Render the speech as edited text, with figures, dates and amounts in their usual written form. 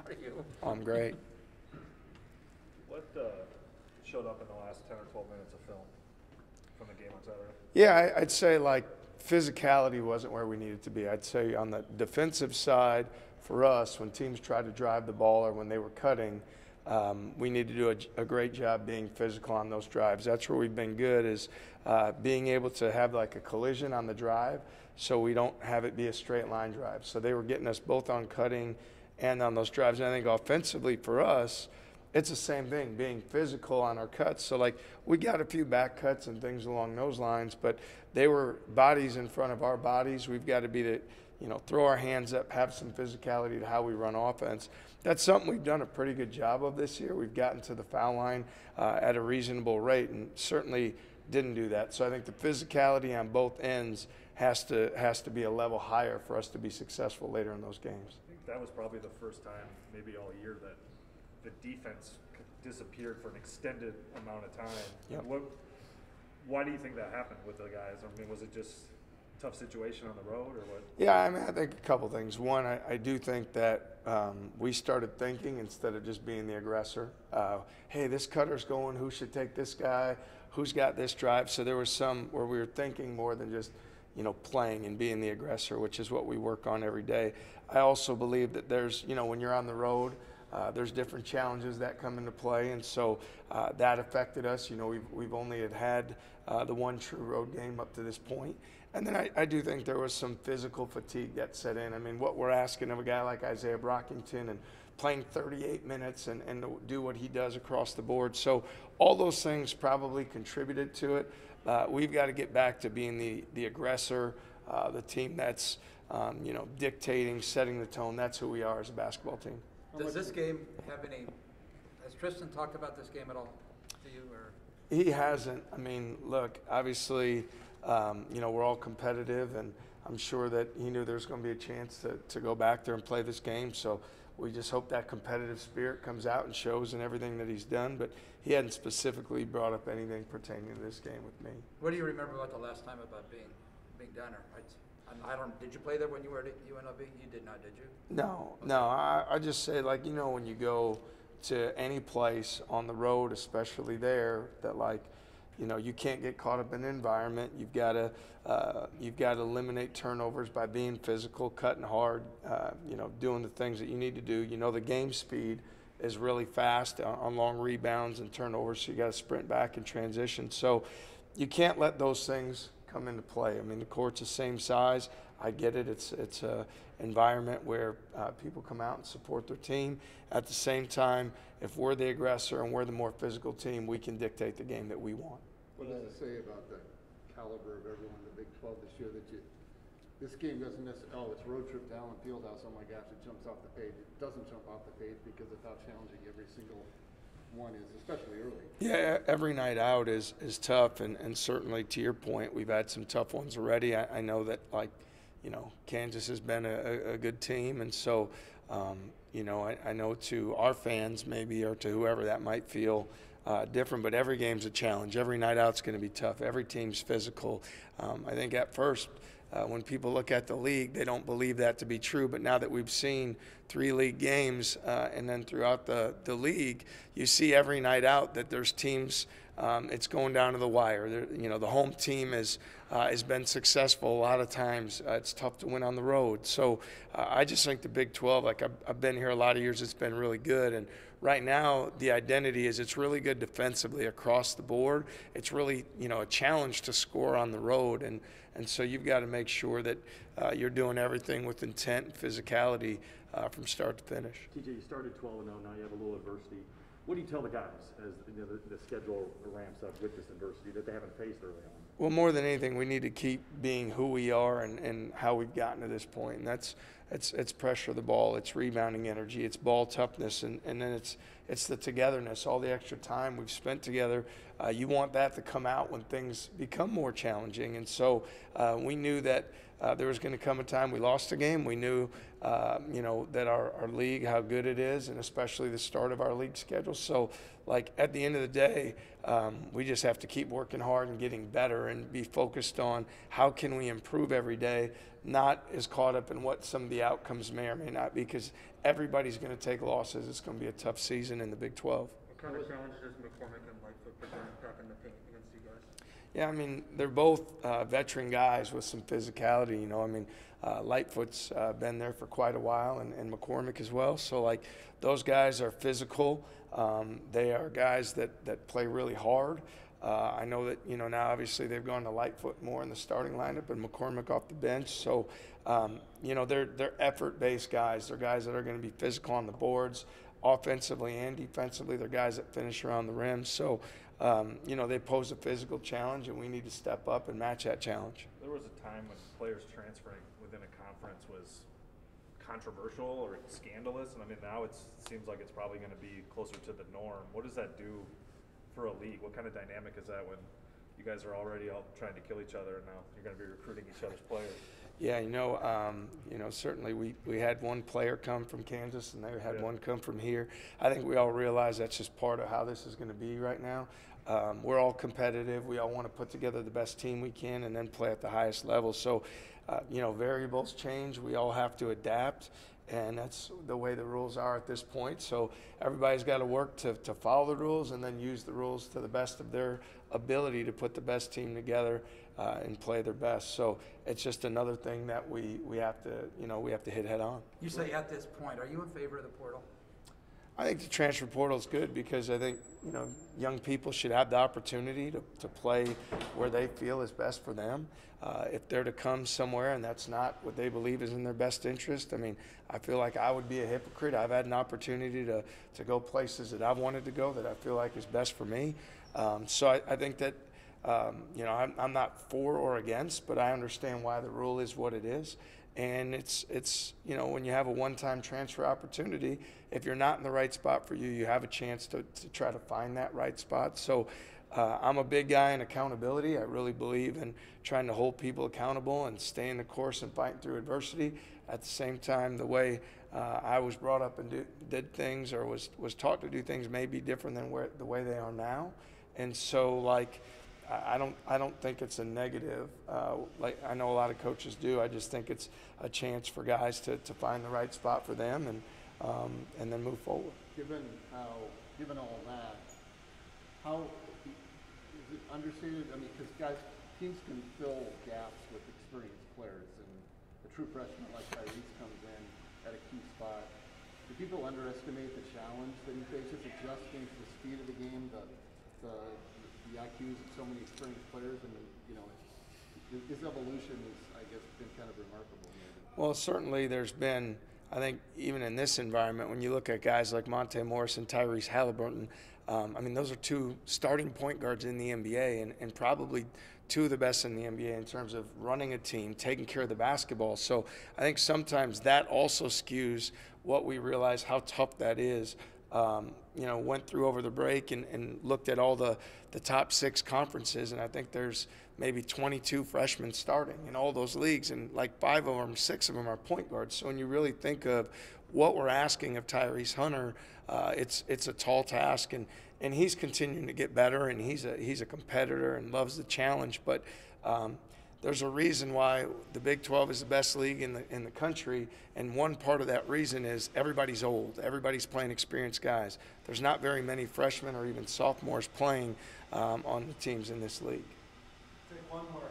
How are you? I'm great. What showed up in the last 10 or 12 minutes of film from the game on Saturday? Yeah, I'd say like physicality wasn't where we needed to be. I'd say on the defensive side for us, when teams tried to drive the ball or when they were cutting, we need to do a great job being physical on those drives. That's where we've been good, is being able to have like a collision on the drive so we don't have it be a straight line drive. So they were getting us both on cutting and on those drives. And I think offensively for us, it's the same thing, being physical on our cuts. So, like, we got a few back cuts and things along those lines, but they were bodies in front of our bodies. We've got to be to, throw our hands up, have some physicality to how we run offense. That's something we've done a pretty good job of this year. We've gotten to the foul line at a reasonable rate and certainly didn't do that. So I think the physicality on both ends has to be a level higher for us to be successful later in those games. I think that was probably the first time, maybe all year, that the defense disappeared for an extended amount of time. Yep. Why do you think that happened with the guys? I mean, was it just a tough situation on the road or what? Yeah, I mean, I think a couple things. One, I do think that we started thinking instead of just being the aggressor. Hey, this cutter's going, who should take this guy? Who's got this drive? So there was some where we were thinking more than just, playing and being the aggressor, which is what we work on every day. I also believe that there's, when you're on the road, there's different challenges that come into play, and so that affected us. We've only had the one true road game up to this point. And then I do think there was some physical fatigue that set in. I mean, what we're asking of a guy like Isaiah Brockington and playing 38 minutes and to do what he does across the board. So all those things probably contributed to it. We've got to get back to being the aggressor, the team that's, dictating, setting the tone. That's who we are as a basketball team. Does this game have any, has Tristan talked about this game at all to you? Or? He hasn't. I mean, look, obviously, we're all competitive, and I'm sure that he knew there's going to be a chance to go back there and play this game. So we just hope that competitive spirit comes out and shows in everything that he's done. But he hadn't specifically brought up anything pertaining to this game with me. What do you remember about the last time about being down there? I don't. Did you play there when you were at UNLV? You did not, did you? No. I just say, like, when you go to any place on the road, especially there, that you can't get caught up in the environment. You've got to eliminate turnovers by being physical, cutting hard, doing the things that you need to do. The game speed is really fast on long rebounds and turnovers, so you got to sprint back and transition. So you can't let those things come into play. I mean, the court's the same size. I get it. It's a environment where people come out and support their team. At the same time, if we're the aggressor and we're the more physical team, we can dictate the game that we want. What does it say about the caliber of everyone in the Big 12 this year that this game doesn't necessarily, it's road trip to Allen Fieldhouse, oh my gosh, it jumps off the page. It doesn't jump off the page because of how challenging every single one is, especially early. Yeah, every night out is tough, and certainly to your point, we've had some tough ones already. I know that, Kansas has been a good team, and so, I know to our fans maybe, or to whoever that might feel different, but every game's a challenge. Every night out's going to be tough. Every team's physical. I think at first, when people look at the league, they don't believe that to be true. But now that we've seen 3 league games and then throughout the league, you see every night out that there's teams, it's going down to the wire. The home team has been successful a lot of times. It's tough to win on the road. So I just think the Big 12, I've been here a lot of years, it's been really good. And right now, the identity is it's really good defensively across the board. It's really, a challenge to score on the road. And so you've got to make sure that you're doing everything with intent and physicality from start to finish. TJ, you started 12-0, now you have a little adversity. What do you tell the guys as the schedule ramps up with this adversity that they haven't faced early on? Well, more than anything, we need to keep being who we are and how we've gotten to this point. And it's pressure of the ball, it's rebounding energy, it's ball toughness, and then it's the togetherness, all the extra time we've spent together. You want that to come out when things become more challenging. And so we knew that there was going to come a time we lost a game. We knew, that our league, how good it is, and especially the start of our league schedule. So, at the end of the day, we just have to keep working hard and getting better. better and be focused on how can we improve every day, not as caught up in what some of the outcomes may or may not be, because everybody's going to take losses. It's going to be a tough season in the Big 12. What kind of challenge does McCormick and Lightfoot present back in the paint against you guys? Yeah, I mean, they're both veteran guys with some physicality, you know. I mean, Lightfoot's been there for quite a while, and McCormick as well. So, like, those guys are physical. They are guys that play really hard. I know that, you know, now obviously they've gone to Lightfoot more in the starting lineup and McCormick off the bench. So, you know, they're effort-based guys. They're guys that are going to be physical on the boards, offensively and defensively. They're guys that finish around the rim. So, you know, they pose a physical challenge, and we need to step up and match that challenge. There was a time when players transferring within a conference was controversial or scandalous, and I mean now it seems like it's probably going to be closer to the norm. What does that do for a league? What kind of dynamic is that when you guys are already all trying to kill each other and now you're going to be recruiting each other's players? Yeah, you know, certainly we had one player come from Kansas, and they had one come from here. I think we all realize that's just part of how this is going to be right now. We're all competitive. We all want to put together the best team we can and then play at the highest level. So, you know, variables change. We all have to adapt, and that's the way the rules are at this point. So everybody's got to work to follow the rules and then use the rules to the best of their ability to put the best team together and play their best. So it's just another thing that we have to, you know, we have to hit head on. You say at this point, are you in favor of the portal? I think the transfer portal is good because I think, you know, young people should have the opportunity to play where they feel is best for them. If they're to come somewhere and that's not what they believe is in their best interest, I mean, I feel like I would be a hypocrite. I've had an opportunity to go places that I've wanted to go that I feel like is best for me. So I think that, you know, I'm not for or against, but I understand why the rule is what it is. And it's you know, when you have a one-time transfer opportunity, if you're not in the right spot for you, you have a chance to try to find that right spot. So I'm a big guy in accountability. I really believe in trying to hold people accountable and staying the course and fighting through adversity. At the same time, the way I was brought up and did things or was taught to do things may be different than the way they are now. And so, like, I don't think it's a negative, like I know a lot of coaches do. I just think it's a chance for guys to find the right spot for them and then move forward. Given all that, how is it understated? I mean, because teams can fill gaps with experienced players, and a true freshman like Tyrese comes in at a key spot. Do people underestimate the challenge that he faces adjusting to the speed of the game, the IQs of so many experienced players, and you know, his evolution has, I guess, been kind of remarkable. Maybe. Well, certainly there's been, I think, even in this environment, when you look at guys like Monte Morris and Tyrese Halliburton, I mean, those are two starting point guards in the NBA and probably two of the best in the NBA in terms of running a team, taking care of the basketball. So I think sometimes that also skews what we realize how tough that is. You know, went through over the break and looked at all the top 6 conferences, and I think there's maybe 22 freshmen starting in all those leagues, and like 5 of them, 6 of them are point guards. So when you really think of what we're asking of Tyrese Hunter, it's a tall task, and he's continuing to get better, and he's a competitor and loves the challenge. But there's a reason why the Big 12 is the best league in the country, and one part of that reason is everybody's old. Everybody's playing experienced guys. There's not very many freshmen or even sophomores playing on the teams in this league. Take one more